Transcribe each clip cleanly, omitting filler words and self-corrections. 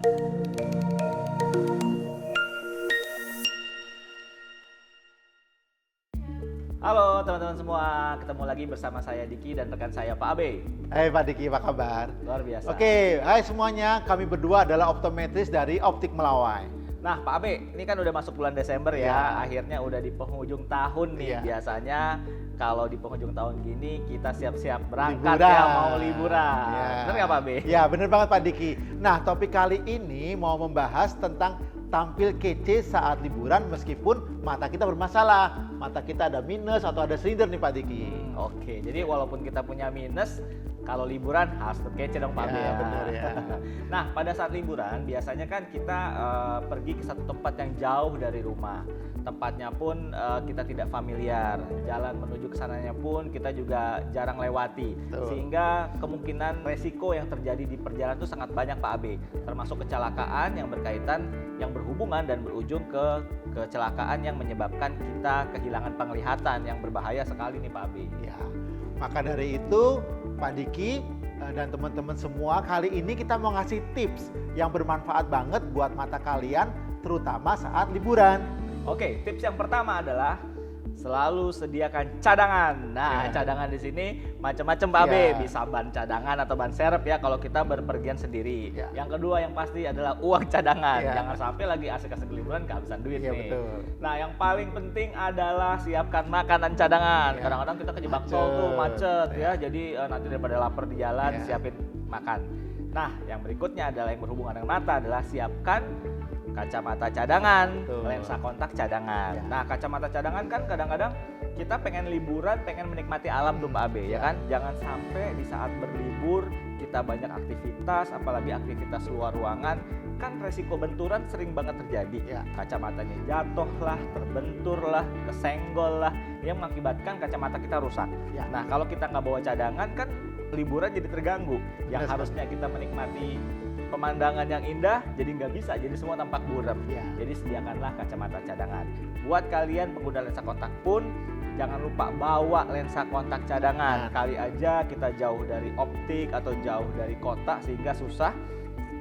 Halo teman-teman semua, ketemu lagi bersama saya Diki dan rekan saya Pak Abe. Hai Pak Diki, apa kabar? Luar biasa. Oke, hai semuanya, kami berdua adalah optometris dari Optik Melawai. Nah Pak Abe, ini kan udah masuk bulan Desember ya, Ya. akhirnya udah di penghujung tahun nih. Ya. Biasanya kalau di penghujung tahun gini kita siap-siap berangkat Liburan. ya, mau liburan. Ya. Bener nggak Pak Abe? Ya, bener banget Pak Diki. Nah, topik kali ini mau membahas tentang tampil kece saat liburan meskipun mata kita bermasalah. Mata kita ada minus atau ada silinder nih Pak Diki. Oke, jadi walaupun kita punya minus, kalau liburan harus tetap kece dong Pak Abe Ya, ya. bener ya. Nah, pada saat liburan biasanya kan kita pergi ke satu tempat yang jauh dari rumah. Tempatnya pun kita tidak familiar. Jalan menuju ke sananya pun kita juga jarang lewati. Betul. Sehingga kemungkinan resiko yang terjadi di perjalanan itu sangat banyak Pak Abe. Termasuk kecelakaan yang berkaitan, yang berhubungan dan berujung ke kecelakaan yang menyebabkan kita kehilangan penglihatan yang berbahaya sekali nih Pak Abe. Ya, maka dari itu Pak Diki dan teman-teman semua, kali ini kita mau ngasih tips yang bermanfaat banget buat mata kalian, terutama saat liburan. Oke, tips yang pertama adalah selalu sediakan cadangan. Nah, Ya. cadangan di sini macam-macam Pak Abe, Ya. bisa ban cadangan atau ban serep ya kalau kita berpergian sendiri. Ya. Yang kedua yang pasti adalah uang cadangan. Ya. Jangan sampai lagi asik-asik liburan kehabisan duit Iya, nih. betul. Nah, yang paling penting adalah siapkan makanan cadangan. Ya. Kadang-kadang kita kejebak Macet. tol tuh macet Ya. ya. Jadi nanti daripada lapar di jalan Ya. siapin makan. Nah, yang berikutnya adalah yang berhubungan dengan mata adalah siapkan kacamata cadangan, Betul. lensa kontak cadangan. Ya. Nah, kacamata cadangan kan kadang-kadang kita pengen liburan, pengen menikmati alam tuh Pak Abe, ya kan? Jangan sampai di saat berlibur kita banyak aktivitas, apalagi aktivitas luar ruangan, kan resiko benturan sering banget terjadi. Ya. Kacamatanya jatuh lah, terbentur lah, kesenggol lah, yang mengakibatkan kacamata kita rusak. Ya. Nah, kalau kita nggak bawa cadangan kan liburan jadi terganggu. Yang Benar harusnya kita menikmati pemandangan yang indah jadi nggak bisa, jadi semua tampak buram. Ya. Jadi sediakanlah kacamata cadangan. Buat kalian pengguna lensa kontak pun jangan lupa bawa lensa kontak cadangan. Nah. Kali aja kita jauh dari optik atau jauh dari kota sehingga susah.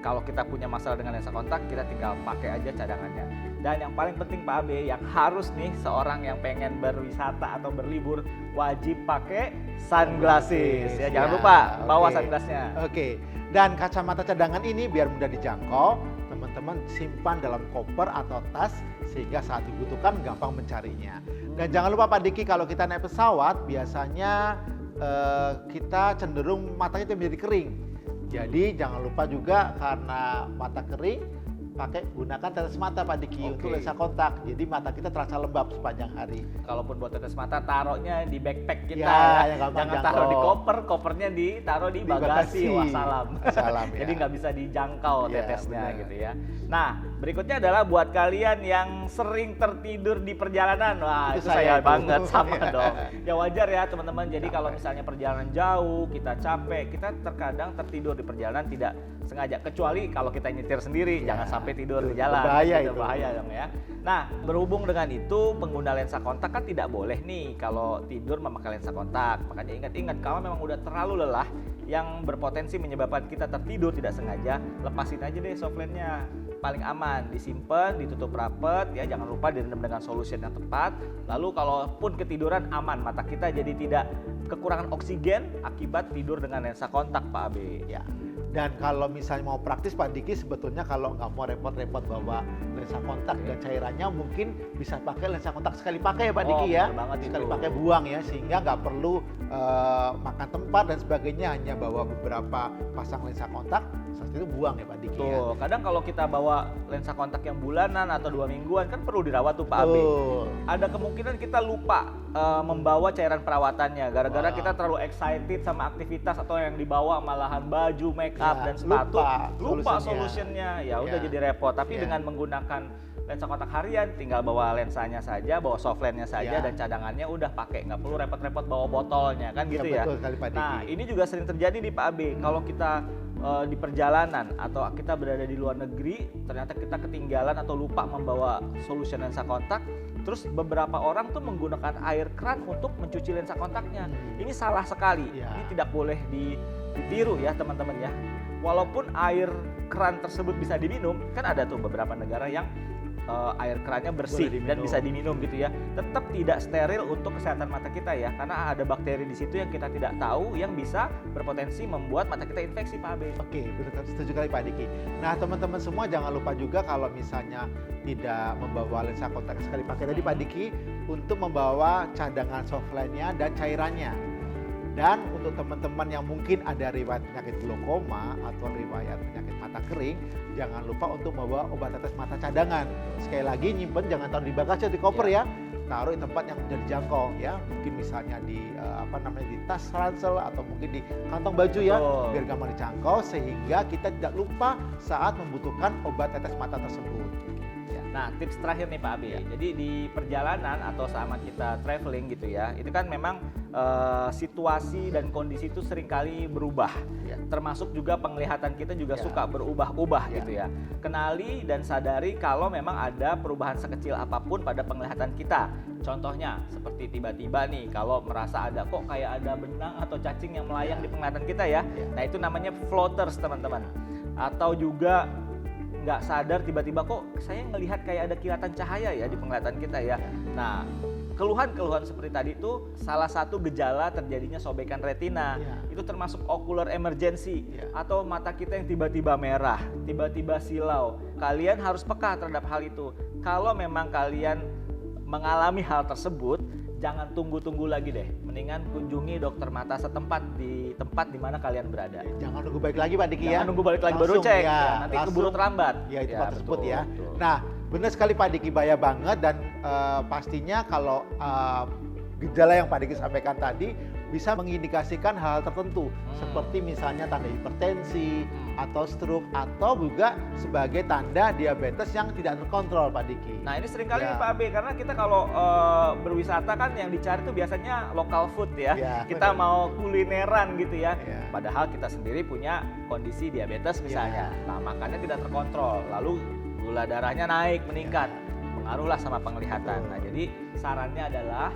Kalau kita punya masalah dengan lensa kontak, kita tinggal pakai aja cadangannya. Dan yang paling penting Pak Abe, yang harus nih seorang yang pengen berwisata atau berlibur wajib pakai sunglasses. Ya, jangan Ya, lupa bawa oke. sunglassnya. Oke, dan kacamata cadangan ini biar mudah dijangkau, teman-teman simpan dalam koper atau tas sehingga saat dibutuhkan gampang mencarinya. Dan jangan lupa Pak Diki, kalau kita naik pesawat biasanya kita cenderung matanya itu menjadi kering. Jadi jangan lupa juga karena mata kering, gunakan tetes mata Pak Diki Oke. untuk lensa kontak. Jadi mata kita terasa lembab sepanjang hari. Kalaupun buat tetes mata, taruhnya di backpack kita. Ya, yang gampang Jangan jangkau. taruh di koper, kopernya ditaruh di bagasi. Wassalam. Wassalam, ya. Jadi nggak bisa dijangkau Ya, tetesnya benar. gitu ya. Nah, berikutnya adalah buat kalian yang sering tertidur di perjalanan. Wah, Itu itu saya saya tuh. banget sama Ya. dong. Ya wajar ya teman-teman. Jadi Capek. kalau misalnya perjalanan jauh, kita capek, kita terkadang tertidur di perjalanan tidak sengaja. Kecuali kalau kita nyetir sendiri, Ya, jangan sampai tidur itu di jalan. berbahaya itu. Bahaya dong ya. Nah, berhubung dengan itu pengguna lensa kontak kan tidak boleh nih kalau tidur memakai lensa kontak. Makanya ingat-ingat kalau memang udah terlalu lelah yang berpotensi menyebabkan kita tertidur tidak sengaja, lepasin aja deh softlensnya. Paling aman, disimpan, ditutup rapet ya, jangan lupa direndam dengan solution yang tepat. Lalu kalaupun ketiduran aman, mata kita jadi tidak kekurangan oksigen akibat tidur dengan lensa kontak Pak Abe. Ya. Dan kalau misalnya mau praktis Pak Diki, sebetulnya kalau nggak mau repot-repot bawa lensa kontak dan cairannya, mungkin bisa pakai lensa kontak sekali pakai ya Pak Diki ya. bener banget Sekali itu. pakai buang ya, sehingga nggak perlu makan tempat dan sebagainya, hanya bawa beberapa pasang lensa kontak, setelah itu buang ya Pak Diki ya. Tuh, kadang kalau kita bawa lensa kontak yang bulanan atau 2 mingguan kan perlu dirawat tuh Pak Abe. Betul. Ada kemungkinan kita lupa membawa cairan perawatannya gara-gara Wah. kita terlalu excited sama aktivitas atau yang dibawa malahan baju, make up Ya, dan sepatu, lupa solutionnya. Ya udah Ya. jadi repot. Tapi Ya. dengan menggunakan lensa kontak harian tinggal bawa lensanya saja, bawa softlensnya saja Ya. dan cadangannya udah pakai, nggak perlu repot-repot bawa botolnya kan gitu ya. Betul sekali Pak Diki. Nah, ini juga sering terjadi di Pak Abe. Kalau kita di perjalanan atau kita berada di luar negeri, ternyata kita ketinggalan atau lupa membawa solution lensa kontak, terus beberapa orang tuh menggunakan air keran untuk mencuci lensa kontaknya. Ini salah sekali. Ya. Ini tidak boleh ditiru ya teman-teman ya. walaupun air keran tersebut bisa diminum, kan ada tuh beberapa negara yang air kerannya bersih dan bisa diminum gitu ya, tetap tidak steril untuk kesehatan mata kita ya, karena ada bakteri di situ yang kita tidak tahu yang bisa berpotensi membuat mata kita infeksi, Pak Abe. Oke, benar, setuju kali Pak Diki. Nah, teman-teman semua jangan lupa juga kalau misalnya tidak membawa lensa kontak sekali pakai tadi Pak Diki, untuk membawa cadangan softline-nya dan cairannya. Dan untuk teman-teman yang mungkin ada riwayat penyakit glaukoma atau riwayat penyakit mata kering, jangan lupa untuk membawa obat tetes mata cadangan. Sekali lagi nyimpen, jangan taruh di bagasi atau di koper ya. Taruh di tempat yang mudah dijangkau ya. Mungkin misalnya di di tas ransel atau mungkin di kantong baju ya, biar gampang dijangkau sehingga kita tidak lupa saat membutuhkan obat tetes mata tersebut. Nah, tips terakhir nih Pak Abi. Jadi di perjalanan atau sama kita traveling gitu ya, itu kan memang situasi dan kondisi itu seringkali berubah. Termasuk juga penglihatan kita juga suka berubah-ubah gitu ya. Kenali dan sadari kalau memang ada perubahan sekecil apapun pada penglihatan kita. Contohnya seperti tiba-tiba nih kalau merasa ada kok kayak ada benang atau cacing yang melayang di penglihatan kita ya. Nah, itu namanya floaters teman-teman. Atau juga nggak sadar tiba-tiba kok saya ngelihat kayak ada kilatan cahaya ya di penglihatan kita ya. Nah, keluhan-keluhan seperti tadi itu salah satu gejala terjadinya sobekan retina. Itu termasuk ocular emergency atau mata kita yang tiba-tiba merah, tiba-tiba silau. Kalian harus peka terhadap hal itu. Kalau memang kalian mengalami hal tersebut, jangan tunggu-tunggu lagi deh. Mendingan kunjungi dokter mata setempat di tempat di mana kalian berada. Jangan nunggu balik lagi Pak Diki ya. Jangan nunggu balik lagi baru cek. Nanti keburu terlambat. Ya, itu tempat tersebut ya. Betul. Nah, benar sekali Pak Diki, bahaya banget dan pastinya kalau gejala yang Pak Diki sampaikan tadi bisa mengindikasikan hal tertentu seperti misalnya tanda hipertensi atau stroke atau juga sebagai tanda diabetes yang tidak terkontrol Pak Diki. Nah, ini seringkali Pak Abe, karena kita kalau berwisata kan yang dicari itu biasanya local food ya. Kita mau kulineran gitu ya. Padahal kita sendiri punya kondisi diabetes misalnya. Nah, makannya tidak terkontrol. Lalu gula darahnya naik, meningkat. Pengaruhlah sama penglihatan. Nah, jadi sarannya adalah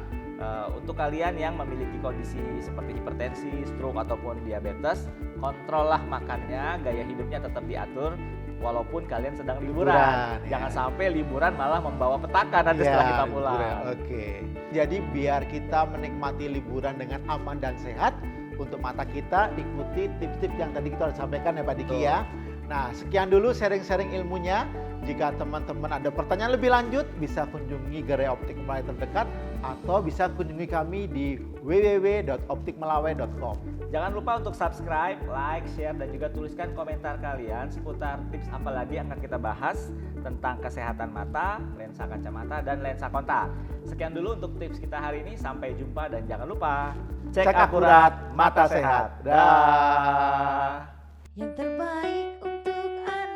untuk kalian yang memiliki kondisi seperti hipertensi, stroke ataupun diabetes, kontrollah makannya, gaya hidupnya tetap diatur walaupun kalian sedang liburan. Jangan sampai liburan malah membawa petaka nanti setelah kita pulang. Oke. Jadi biar kita menikmati liburan dengan aman dan sehat, untuk mata kita ikuti tips-tips yang tadi kita sudah sampaikan ya Pak Diki ya. Nah, sekian dulu sharing-sharing ilmunya. Jika teman-teman ada pertanyaan lebih lanjut, bisa kunjungi Gerai Optik Melawai terdekat atau bisa kunjungi kami di www.optikmelawai.com. Jangan lupa untuk subscribe, like, share, dan juga tuliskan komentar kalian seputar tips apa lagi yang akan kita bahas tentang kesehatan mata, lensa kacamata, dan lensa kontak. Sekian dulu untuk tips kita hari ini. Sampai jumpa dan jangan lupa cek akurat, mata sehat. Dah. Yang terbaik untuk Anda.